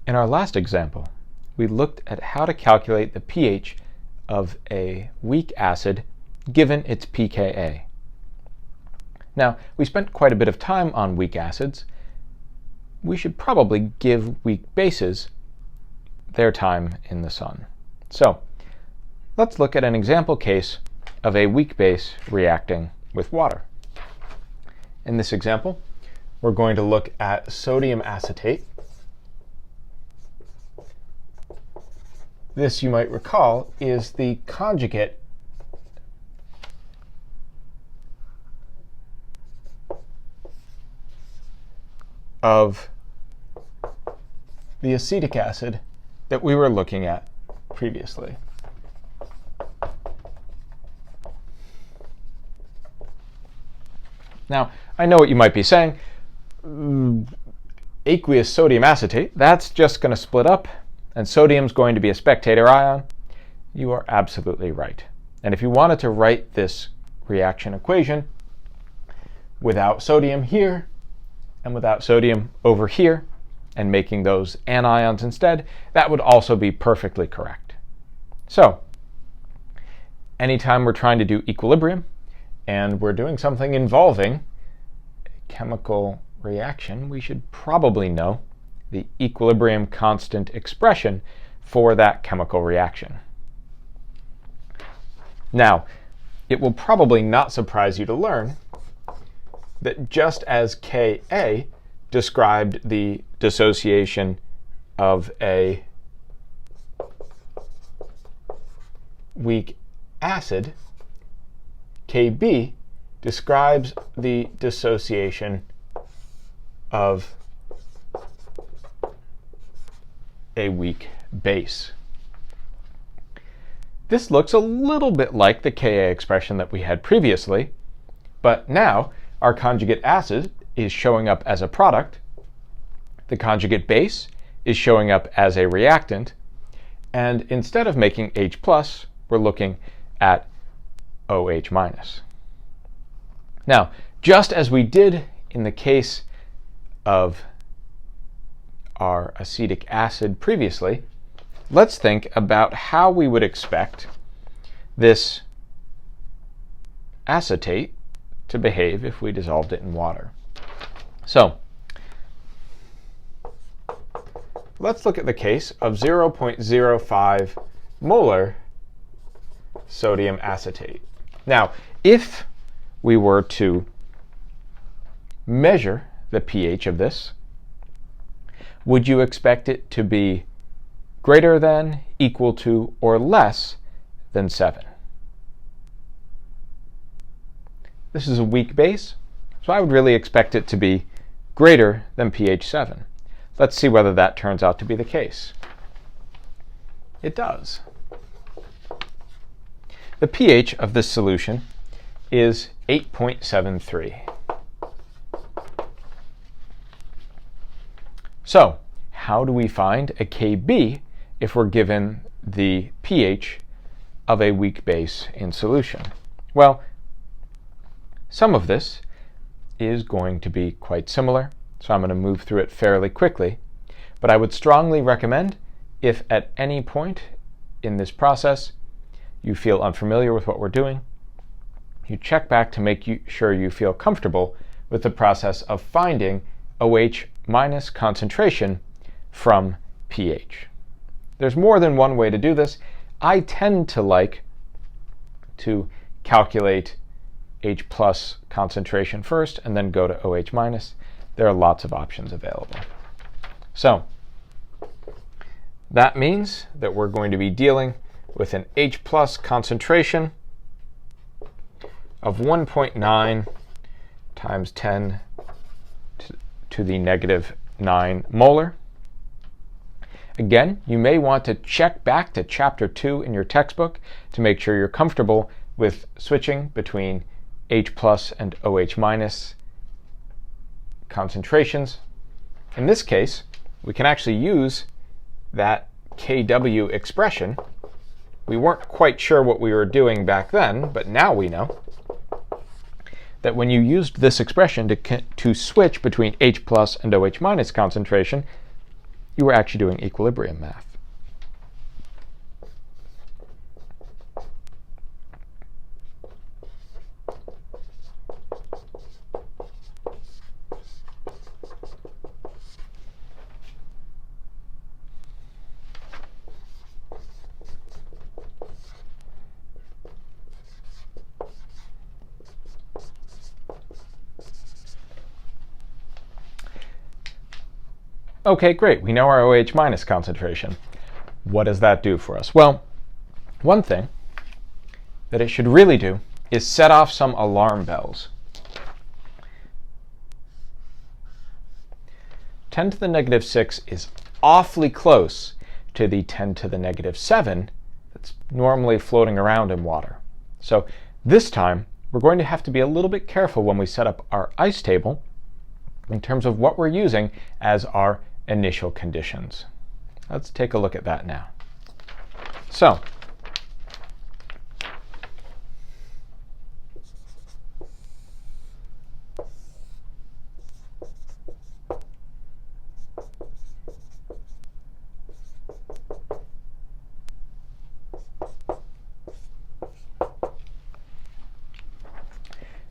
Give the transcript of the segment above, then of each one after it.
In our last example, we looked at how to calculate the pH of a weak acid given its pKa. Now, we spent quite a bit of time on weak acids. We should probably give weak bases their time in the sun. So, let's look at an example case of a weak base reacting with water. In this example, we're going to look at sodium acetate. This, you might recall, is the conjugate of the acetic acid that we were looking at previously. Now, I know what you might be saying. Aqueous sodium acetate, that's just going to split up, and sodium's going to be a spectator ion. You are absolutely right. And if you wanted to write this reaction equation without sodium here and without sodium over here, and making those anions instead, that would also be perfectly correct. So, anytime we're trying to do equilibrium, and we're doing something involving a chemical reaction, we should probably know the equilibrium constant expression for that chemical reaction. Now, it will probably not surprise you to learn that just as Ka described the dissociation of a weak acid, Kb describes the dissociation of a weak base. This looks a little bit like the Ka expression that we had previously, but now our conjugate acid is showing up as a product, the conjugate base is showing up as a reactant, and instead of making H+, we're looking at OH-. Now, just as we did in the case of our acetic acid previously, let's think about how we would expect this acetate to behave if we dissolved it in water. So, let's look at the case of 0.05 molar sodium acetate. Now, if we were to measure the pH of this, would you expect it to be greater than, equal to, or less than 7? This is a weak base, so I would really expect it to be greater than pH 7. Let's see whether that turns out to be the case. It does. The pH of this solution is 8.73. So, how do we find a Kb if we're given the pH of a weak base in solution? Well, some of this is going to be quite similar, so I'm going to move through it fairly quickly. But I would strongly recommend, if at any point in this process you feel unfamiliar with what we're doing, you check back to make sure you feel comfortable with the process of finding OH- concentration from pH. There's more than one way to do this. I tend to like to calculate H+ concentration first and then go to OH-. There are lots of options available. So that means that we're going to be dealing with an H+ concentration of 1.9 times 10 to the negative 9 molar. Again, you may want to check back to chapter 2 in your textbook to make sure you're comfortable with switching between H+ and OH- concentrations. In this case, we can actually use that Kw expression. We weren't quite sure what we were doing back then, but now we know that when you used this expression to switch between H+ and OH- concentration, you were actually doing equilibrium math. Okay, great. We know our OH minus concentration. What does that do for us? Well, one thing that it should really do is set off some alarm bells. 10 to the negative 6 is awfully close to the 10 to the negative 7 that's normally floating around in water. So this time, we're going to have to be a little bit careful when we set up our ice table in terms of what we're using as our initial conditions. Let's take a look at that now. So,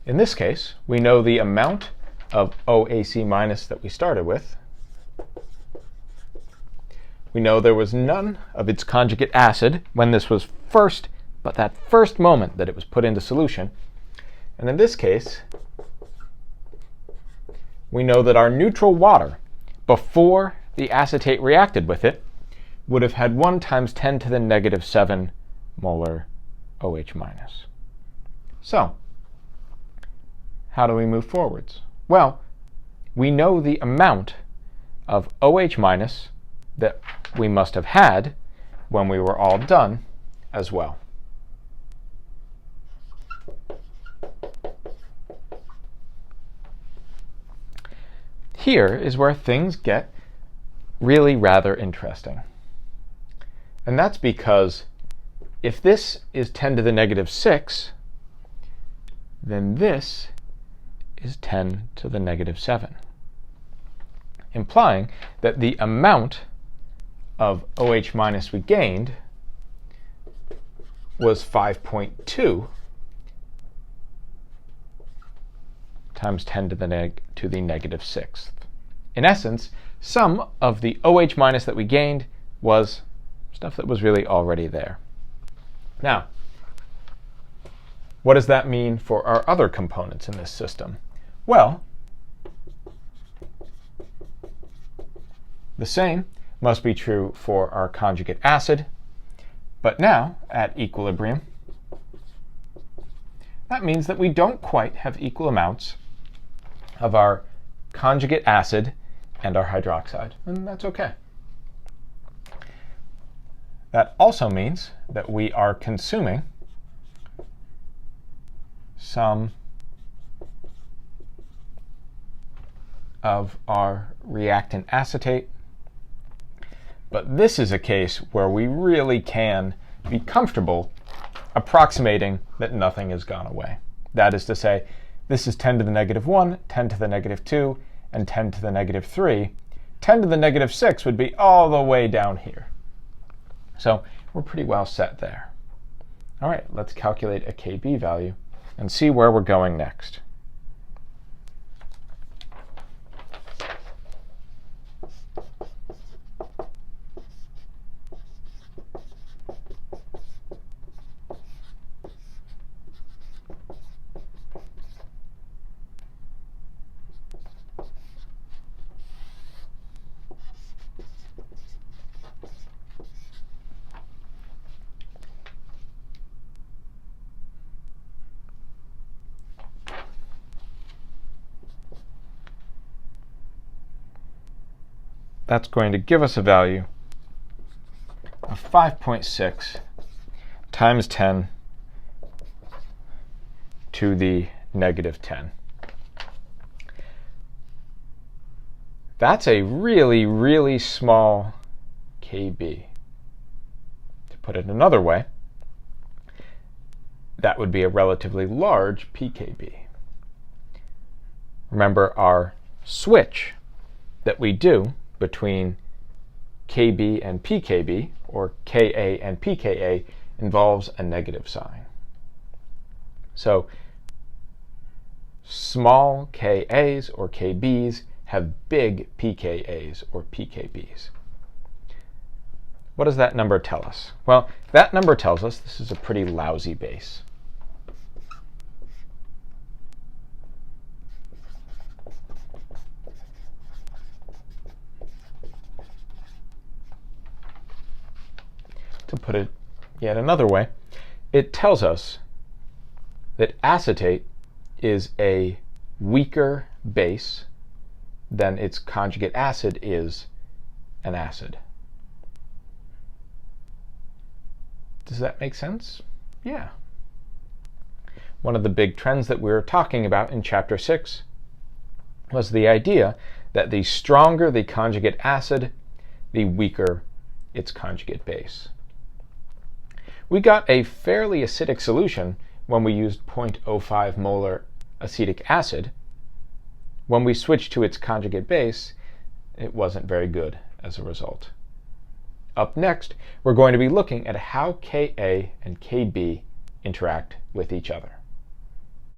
in this case, we know the amount of OAC minus that we started with. We know there was none of its conjugate acid when this was first, but that first moment that it was put into solution. And in this case, we know that our neutral water, before the acetate reacted with it, would have had 1 times 10 to the negative 7 molar OH minus. So, how do we move forwards? Well, we know the amount of OH minus that we must have had when we were all done as well. Here is where things get really rather interesting. And that's because if this is 10 to the negative 6, then this is 10 to the negative 7, implying that the amount of OH minus we gained was 5.2 times 10 to the negative 6th. In essence, some of the OH minus that we gained was stuff that was really already there. Now, what does that mean for our other components in this system? Well, the same must be true for our conjugate acid, but now at equilibrium, that means that we don't quite have equal amounts of our conjugate acid and our hydroxide, and that's okay. That also means that we are consuming some of our reactant acetate. But this is a case where we really can be comfortable approximating that nothing has gone away. That is to say, this is 10 to the negative 1, 10 to the negative 2, and 10 to the negative 3. 10 to the negative 6 would be all the way down here. So we're pretty well set there. All right, let's calculate a Kb value and see where we're going next. That's going to give us a value of 5.6 times 10 to the negative 10. That's a really, really small Kb. To put it another way, that would be a relatively large pKb. Remember, our switch that we do between Kb and pKb, or Ka and pKa, involves a negative sign. So small Kas or Kbs have big pKas or pKbs. What does that number tell us? Well, that number tells us this is a pretty lousy base. To put it yet another way, it tells us that acetate is a weaker base than its conjugate acid is an acid. Does that make sense? Yeah. One of the big trends that we were talking about in Chapter 6 was the idea that the stronger the conjugate acid, the weaker its conjugate base. We got a fairly acidic solution when we used 0.05 molar acetic acid. When we switched to its conjugate base, it wasn't very good as a result. Up next, we're going to be looking at how Ka and Kb interact with each other.